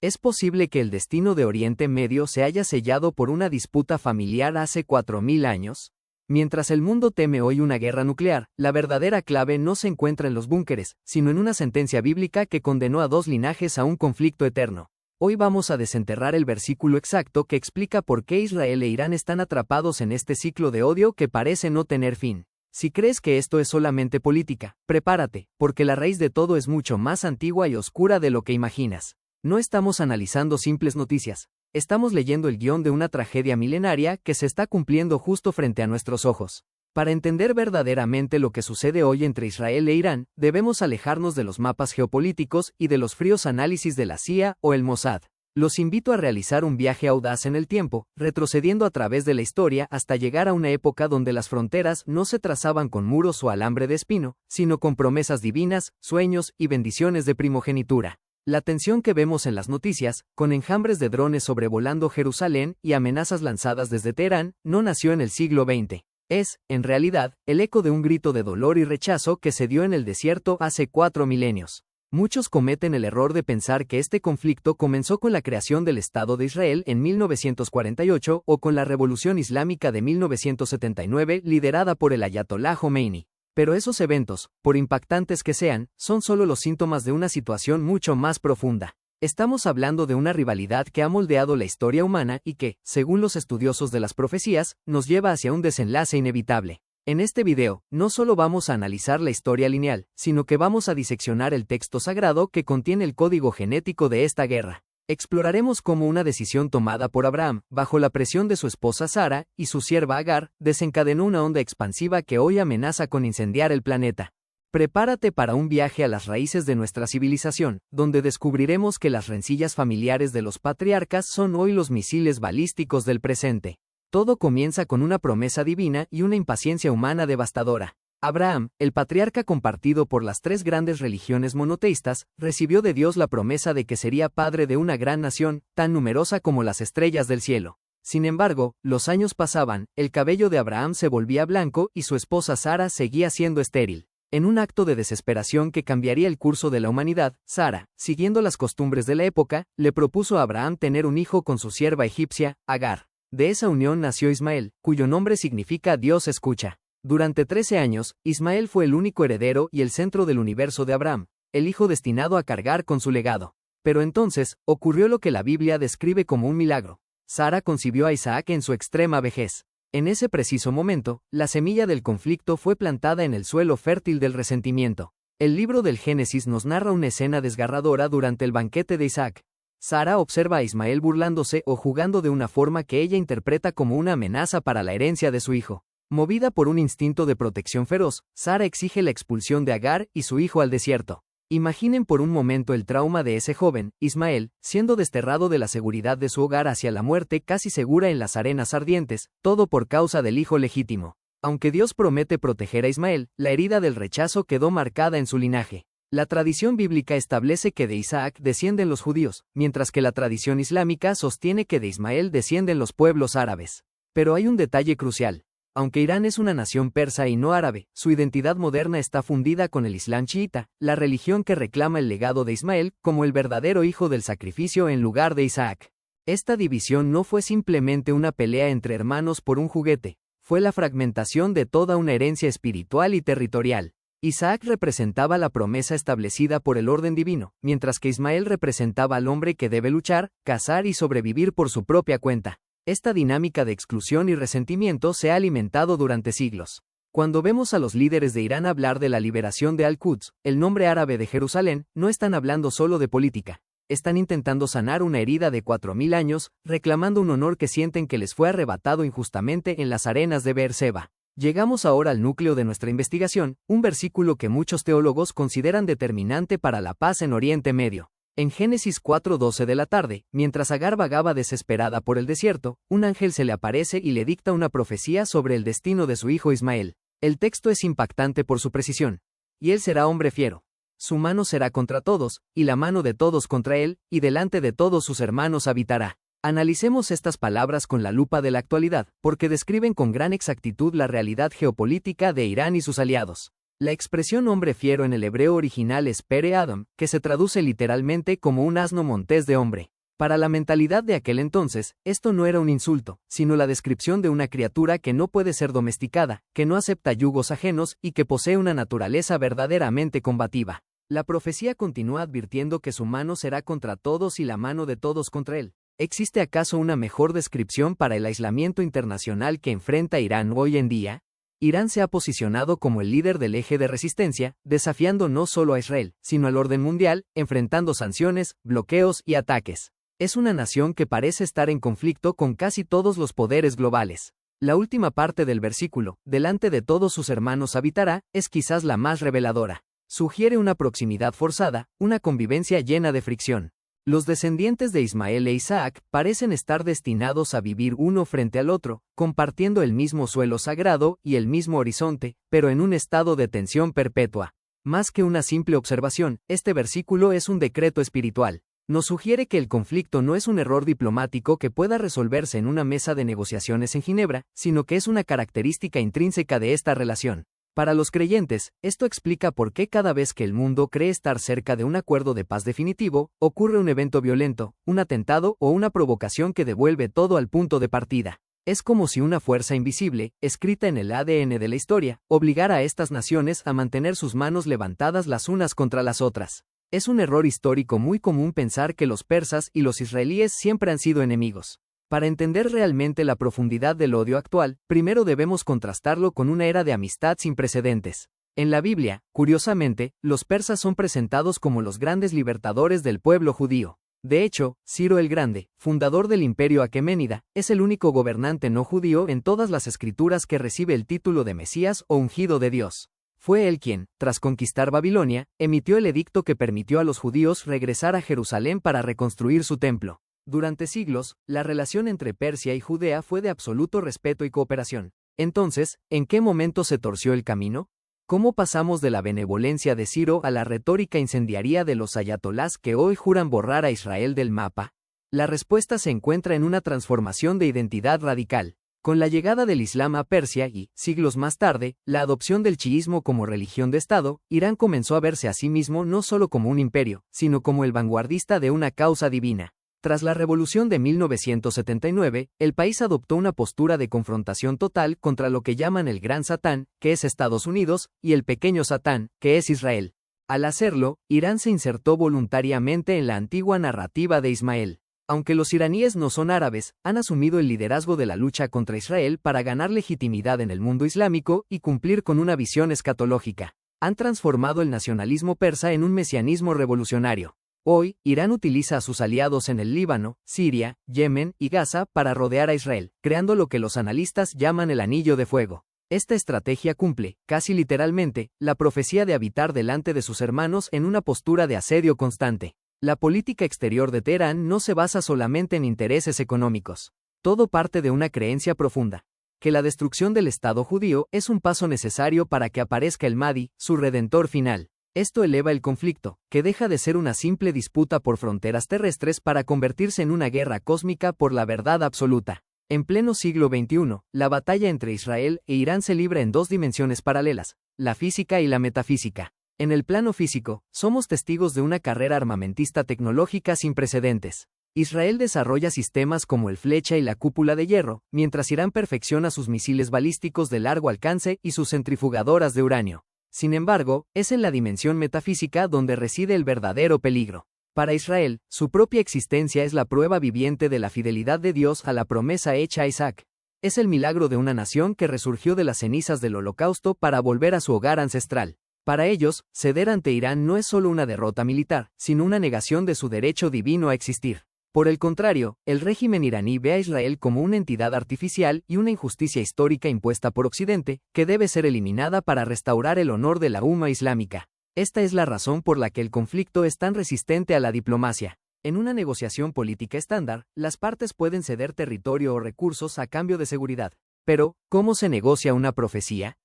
Es posible que el destino de Oriente Medio se haya sellado por una disputa familiar hace 4000 años. Mientras el mundo teme hoy una guerra nuclear, la verdadera clave no se encuentra en los búnkeres, sino en una sentencia bíblica que condenó a 2 linajes a un conflicto eterno. Hoy vamos a desenterrar el versículo exacto que explica por qué Israel e Irán están atrapados en este ciclo de odio que parece no tener fin. Si crees que esto es solamente política, prepárate, porque la raíz de todo es mucho más antigua y oscura de lo que imaginas. No estamos analizando simples noticias. Estamos leyendo el guión de una tragedia milenaria que se está cumpliendo justo frente a nuestros ojos. Para entender verdaderamente lo que sucede hoy entre Israel e Irán, debemos alejarnos de los mapas geopolíticos y de los fríos análisis de la CIA o el Mossad. Los invito a realizar un viaje audaz en el tiempo, retrocediendo a través de la historia hasta llegar a una época donde las fronteras no se trazaban con muros o alambre de espino, sino con promesas divinas, sueños y bendiciones de primogenitura. La tensión que vemos en las noticias, con enjambres de drones sobrevolando Jerusalén y amenazas lanzadas desde Teherán, no nació en el siglo XX. Es, en realidad, el eco de un grito de dolor y rechazo que se dio en el desierto hace 4 milenios. Muchos cometen el error de pensar que este conflicto comenzó con la creación del Estado de Israel en 1948 o con la Revolución Islámica de 1979 liderada por el Ayatolá Jomeini. Pero esos eventos, por impactantes que sean, son solo los síntomas de una situación mucho más profunda. Estamos hablando de una rivalidad que ha moldeado la historia humana y que, según los estudiosos de las profecías, nos lleva hacia un desenlace inevitable. En este video, no solo vamos a analizar la historia lineal, sino que vamos a diseccionar el texto sagrado que contiene el código genético de esta guerra. Exploraremos cómo una decisión tomada por Abraham, bajo la presión de su esposa Sara y su sierva Agar, desencadenó una onda expansiva que hoy amenaza con incendiar el planeta. Prepárate para un viaje a las raíces de nuestra civilización, donde descubriremos que las rencillas familiares de los patriarcas son hoy los misiles balísticos del presente. Todo comienza con una promesa divina y una impaciencia humana devastadora. Abraham, el patriarca compartido por las 3 grandes religiones monoteístas, recibió de Dios la promesa de que sería padre de una gran nación, tan numerosa como las estrellas del cielo. Sin embargo, los años pasaban, el cabello de Abraham se volvía blanco y su esposa Sara seguía siendo estéril. En un acto de desesperación que cambiaría el curso de la humanidad, Sara, siguiendo las costumbres de la época, le propuso a Abraham tener un hijo con su sierva egipcia, Agar. De esa unión nació Ismael, cuyo nombre significa Dios escucha. Durante 13 años, Ismael fue el único heredero y el centro del universo de Abraham, el hijo destinado a cargar con su legado. Pero entonces, ocurrió lo que la Biblia describe como un milagro. Sara concibió a Isaac en su extrema vejez. En ese preciso momento, la semilla del conflicto fue plantada en el suelo fértil del resentimiento. El libro del Génesis nos narra una escena desgarradora durante el banquete de Isaac. Sara observa a Ismael burlándose o jugando de una forma que ella interpreta como una amenaza para la herencia de su hijo. Movida por un instinto de protección feroz, Sara exige la expulsión de Agar y su hijo al desierto. Imaginen por un momento el trauma de ese joven, Ismael, siendo desterrado de la seguridad de su hogar hacia la muerte casi segura en las arenas ardientes, todo por causa del hijo legítimo. Aunque Dios promete proteger a Ismael, la herida del rechazo quedó marcada en su linaje. La tradición bíblica establece que de Isaac descienden los judíos, mientras que la tradición islámica sostiene que de Ismael descienden los pueblos árabes. Pero hay un detalle crucial. Aunque Irán es una nación persa y no árabe, su identidad moderna está fundida con el Islam chiita, la religión que reclama el legado de Ismael como el verdadero hijo del sacrificio en lugar de Isaac. Esta división no fue simplemente una pelea entre hermanos por un juguete, fue la fragmentación de toda una herencia espiritual y territorial. Isaac representaba la promesa establecida por el orden divino, mientras que Ismael representaba al hombre que debe luchar, cazar y sobrevivir por su propia cuenta. Esta dinámica de exclusión y resentimiento se ha alimentado durante siglos. Cuando vemos a los líderes de Irán hablar de la liberación de Al-Quds, el nombre árabe de Jerusalén, no están hablando solo de política. Están intentando sanar una herida de 4000 años, reclamando un honor que sienten que les fue arrebatado injustamente en las arenas de Beerseba. Llegamos ahora al núcleo de nuestra investigación, un versículo que muchos teólogos consideran determinante para la paz en Oriente Medio. En Génesis 4:12 de la tarde, mientras Agar vagaba desesperada por el desierto, un ángel se le aparece y le dicta una profecía sobre el destino de su hijo Ismael. El texto es impactante por su precisión. Y él será hombre fiero. Su mano será contra todos, y la mano de todos contra él, y delante de todos sus hermanos habitará. Analicemos estas palabras con la lupa de la actualidad, porque describen con gran exactitud la realidad geopolítica de Irán y sus aliados. La expresión hombre fiero en el hebreo original es pere Adam, que se traduce literalmente como un asno montés de hombre. Para la mentalidad de aquel entonces, esto no era un insulto, sino la descripción de una criatura que no puede ser domesticada, que no acepta yugos ajenos y que posee una naturaleza verdaderamente combativa. La profecía continúa advirtiendo que su mano será contra todos y la mano de todos contra él. ¿Existe acaso una mejor descripción para el aislamiento internacional que enfrenta Irán hoy en día? Irán se ha posicionado como el líder del eje de resistencia, desafiando no solo a Israel, sino al orden mundial, enfrentando sanciones, bloqueos y ataques. Es una nación que parece estar en conflicto con casi todos los poderes globales. La última parte del versículo, delante de todos sus hermanos habitará, es quizás la más reveladora. Sugiere una proximidad forzada, una convivencia llena de fricción. Los descendientes de Ismael e Isaac parecen estar destinados a vivir uno frente al otro, compartiendo el mismo suelo sagrado y el mismo horizonte, pero en un estado de tensión perpetua. Más que una simple observación, este versículo es un decreto espiritual. Nos sugiere que el conflicto no es un error diplomático que pueda resolverse en una mesa de negociaciones en Ginebra, sino que es una característica intrínseca de esta relación. Para los creyentes, esto explica por qué cada vez que el mundo cree estar cerca de un acuerdo de paz definitivo, ocurre un evento violento, un atentado o una provocación que devuelve todo al punto de partida. Es como si una fuerza invisible, escrita en el ADN de la historia, obligara a estas naciones a mantener sus manos levantadas las unas contra las otras. Es un error histórico muy común pensar que los persas y los israelíes siempre han sido enemigos. Para entender realmente la profundidad del odio actual, primero debemos contrastarlo con una era de amistad sin precedentes. En la Biblia, curiosamente, los persas son presentados como los grandes libertadores del pueblo judío. De hecho, Ciro el Grande, fundador del imperio aqueménida, es el único gobernante no judío en todas las escrituras que recibe el título de Mesías o ungido de Dios. Fue él quien, tras conquistar Babilonia, emitió el edicto que permitió a los judíos regresar a Jerusalén para reconstruir su templo. Durante siglos, la relación entre Persia y Judea fue de absoluto respeto y cooperación. Entonces, ¿en qué momento se torció el camino? ¿Cómo pasamos de la benevolencia de Ciro a la retórica incendiaria de los ayatolás que hoy juran borrar a Israel del mapa? La respuesta se encuentra en una transformación de identidad radical. Con la llegada del Islam a Persia y, siglos más tarde, la adopción del chiismo como religión de Estado, Irán comenzó a verse a sí mismo no solo como un imperio, sino como el vanguardista de una causa divina. Tras la revolución de 1979, el país adoptó una postura de confrontación total contra lo que llaman el Gran Satán, que es Estados Unidos, y el Pequeño Satán, que es Israel. Al hacerlo, Irán se insertó voluntariamente en la antigua narrativa de Ismael. Aunque los iraníes no son árabes, han asumido el liderazgo de la lucha contra Israel para ganar legitimidad en el mundo islámico y cumplir con una visión escatológica. Han transformado el nacionalismo persa en un mesianismo revolucionario. Hoy, Irán utiliza a sus aliados en el Líbano, Siria, Yemen y Gaza para rodear a Israel, creando lo que los analistas llaman el anillo de fuego. Esta estrategia cumple, casi literalmente, la profecía de habitar delante de sus hermanos en una postura de asedio constante. La política exterior de Teherán no se basa solamente en intereses económicos. Todo parte de una creencia profunda, que la destrucción del Estado judío es un paso necesario para que aparezca el Mahdi, su redentor final. Esto eleva el conflicto, que deja de ser una simple disputa por fronteras terrestres para convertirse en una guerra cósmica por la verdad absoluta. En pleno siglo XXI, la batalla entre Israel e Irán se libra en dos dimensiones paralelas, la física y la metafísica. En el plano físico, somos testigos de una carrera armamentista tecnológica sin precedentes. Israel desarrolla sistemas como el Flecha y la Cúpula de Hierro, mientras Irán perfecciona sus misiles balísticos de largo alcance y sus centrifugadoras de uranio. Sin embargo, es en la dimensión metafísica donde reside el verdadero peligro. Para Israel, su propia existencia es la prueba viviente de la fidelidad de Dios a la promesa hecha a Isaac. Es el milagro de una nación que resurgió de las cenizas del Holocausto para volver a su hogar ancestral. Para ellos, ceder ante Irán no es solo una derrota militar, sino una negación de su derecho divino a existir. Por el contrario, el régimen iraní ve a Israel como una entidad artificial y una injusticia histórica impuesta por Occidente, que debe ser eliminada para restaurar el honor de la umma islámica. Esta es la razón por la que el conflicto es tan resistente a la diplomacia. En una negociación política estándar, las partes pueden ceder territorio o recursos a cambio de seguridad. Pero, ¿cómo se negocia una profecía?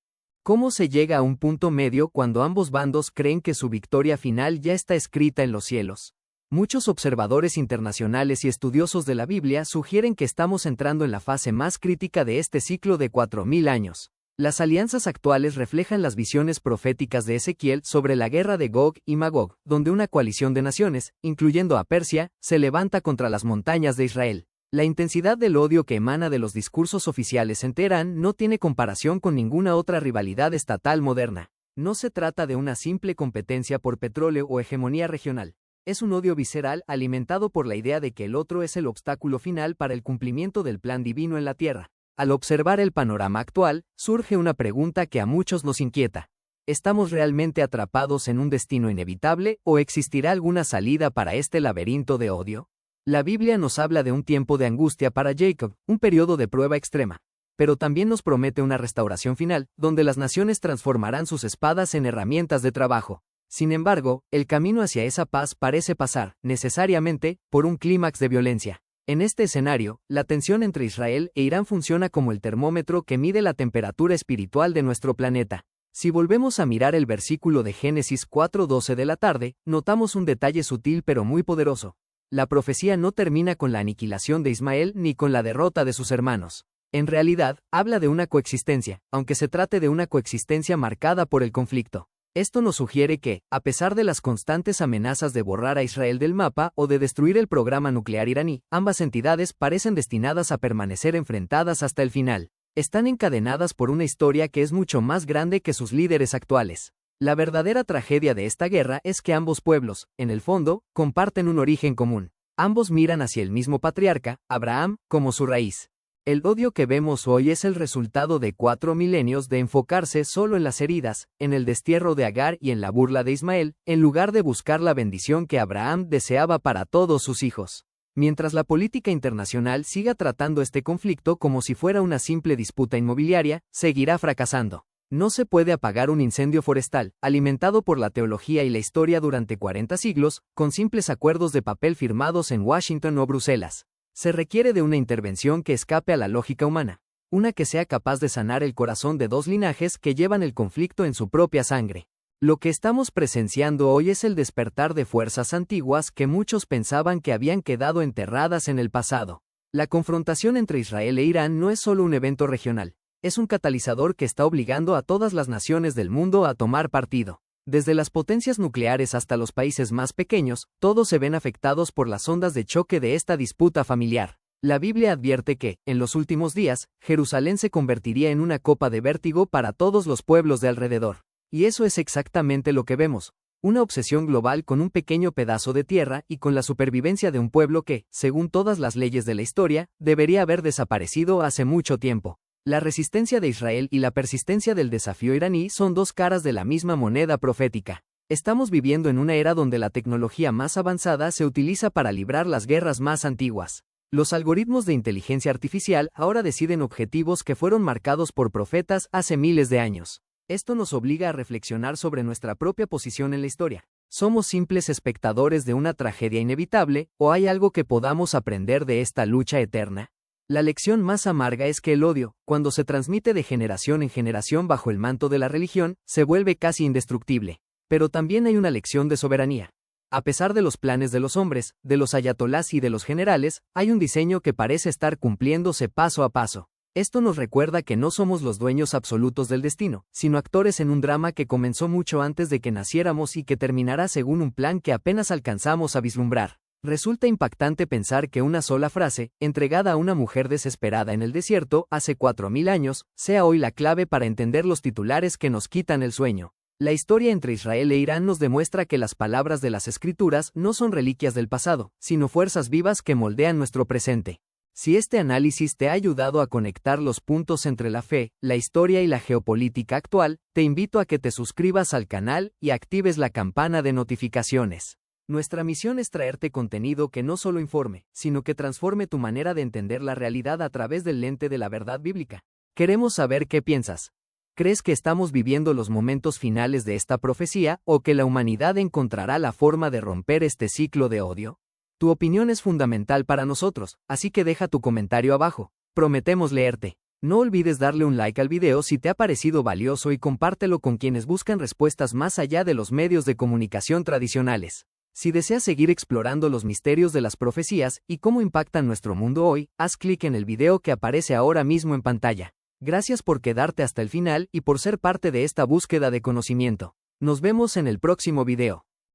¿Cómo se llega a un punto medio cuando ambos bandos creen que su victoria final ya está escrita en los cielos? Muchos observadores internacionales y estudiosos de la Biblia sugieren que estamos entrando en la fase más crítica de este ciclo de 4000 años. Las alianzas actuales reflejan las visiones proféticas de Ezequiel sobre la guerra de Gog y Magog, donde una coalición de naciones, incluyendo a Persia, se levanta contra las montañas de Israel. La intensidad del odio que emana de los discursos oficiales en Teherán no tiene comparación con ninguna otra rivalidad estatal moderna. No se trata de una simple competencia por petróleo o hegemonía regional. Es un odio visceral alimentado por la idea de que el otro es el obstáculo final para el cumplimiento del plan divino en la tierra. Al observar el panorama actual, surge una pregunta que a muchos nos inquieta. ¿Estamos realmente atrapados en un destino inevitable o existirá alguna salida para este laberinto de odio? La Biblia nos habla de un tiempo de angustia para Jacob, un periodo de prueba extrema. Pero también nos promete una restauración final, donde las naciones transformarán sus espadas en herramientas de trabajo. Sin embargo, el camino hacia esa paz parece pasar, necesariamente, por un clímax de violencia. En este escenario, la tensión entre Israel e Irán funciona como el termómetro que mide la temperatura espiritual de nuestro planeta. Si volvemos a mirar el versículo de Génesis 4:12 de la tarde, notamos un detalle sutil pero muy poderoso. La profecía no termina con la aniquilación de Ismael ni con la derrota de sus hermanos. En realidad, habla de una coexistencia, aunque se trate de una coexistencia marcada por el conflicto. Esto nos sugiere que, a pesar de las constantes amenazas de borrar a Israel del mapa o de destruir el programa nuclear iraní, ambas entidades parecen destinadas a permanecer enfrentadas hasta el final. Están encadenadas por una historia que es mucho más grande que sus líderes actuales. La verdadera tragedia de esta guerra es que ambos pueblos, en el fondo, comparten un origen común. Ambos miran hacia el mismo patriarca, Abraham, como su raíz. El odio que vemos hoy es el resultado de 4 milenios de enfocarse solo en las heridas, en el destierro de Agar y en la burla de Ismael, en lugar de buscar la bendición que Abraham deseaba para todos sus hijos. Mientras la política internacional siga tratando este conflicto como si fuera una simple disputa inmobiliaria, seguirá fracasando. No se puede apagar un incendio forestal, alimentado por la teología y la historia durante 40 siglos, con simples acuerdos de papel firmados en Washington o Bruselas. Se requiere de una intervención que escape a la lógica humana, una que sea capaz de sanar el corazón de dos linajes que llevan el conflicto en su propia sangre. Lo que estamos presenciando hoy es el despertar de fuerzas antiguas que muchos pensaban que habían quedado enterradas en el pasado. La confrontación entre Israel e Irán no es solo un evento regional, es un catalizador que está obligando a todas las naciones del mundo a tomar partido. Desde las potencias nucleares hasta los países más pequeños, todos se ven afectados por las ondas de choque de esta disputa familiar. La Biblia advierte que, en los últimos días, Jerusalén se convertiría en una copa de vértigo para todos los pueblos de alrededor. Y eso es exactamente lo que vemos. Una obsesión global con un pequeño pedazo de tierra y con la supervivencia de un pueblo que, según todas las leyes de la historia, debería haber desaparecido hace mucho tiempo. La resistencia de Israel y la persistencia del desafío iraní son dos caras de la misma moneda profética. Estamos viviendo en una era donde la tecnología más avanzada se utiliza para librar las guerras más antiguas. Los algoritmos de inteligencia artificial ahora deciden objetivos que fueron marcados por profetas hace miles de años. Esto nos obliga a reflexionar sobre nuestra propia posición en la historia. ¿Somos simples espectadores de una tragedia inevitable, o hay algo que podamos aprender de esta lucha eterna? La lección más amarga es que el odio, cuando se transmite de generación en generación bajo el manto de la religión, se vuelve casi indestructible. Pero también hay una lección de soberanía. A pesar de los planes de los hombres, de los ayatolás y de los generales, hay un diseño que parece estar cumpliéndose paso a paso. Esto nos recuerda que no somos los dueños absolutos del destino, sino actores en un drama que comenzó mucho antes de que naciéramos y que terminará según un plan que apenas alcanzamos a vislumbrar. Resulta impactante pensar que una sola frase, entregada a una mujer desesperada en el desierto hace 4000 años, sea hoy la clave para entender los titulares que nos quitan el sueño. La historia entre Israel e Irán nos demuestra que las palabras de las Escrituras no son reliquias del pasado, sino fuerzas vivas que moldean nuestro presente. Si este análisis te ha ayudado a conectar los puntos entre la fe, la historia y la geopolítica actual, te invito a que te suscribas al canal y actives la campana de notificaciones. Nuestra misión es traerte contenido que no solo informe, sino que transforme tu manera de entender la realidad a través del lente de la verdad bíblica. Queremos saber qué piensas. ¿Crees que estamos viviendo los momentos finales de esta profecía o que la humanidad encontrará la forma de romper este ciclo de odio? Tu opinión es fundamental para nosotros, así que deja tu comentario abajo. Prometemos leerte. No olvides darle un like al video si te ha parecido valioso y compártelo con quienes buscan respuestas más allá de los medios de comunicación tradicionales. Si deseas seguir explorando los misterios de las profecías y cómo impactan nuestro mundo hoy, haz clic en el video que aparece ahora mismo en pantalla. Gracias por quedarte hasta el final y por ser parte de esta búsqueda de conocimiento. Nos vemos en el próximo video.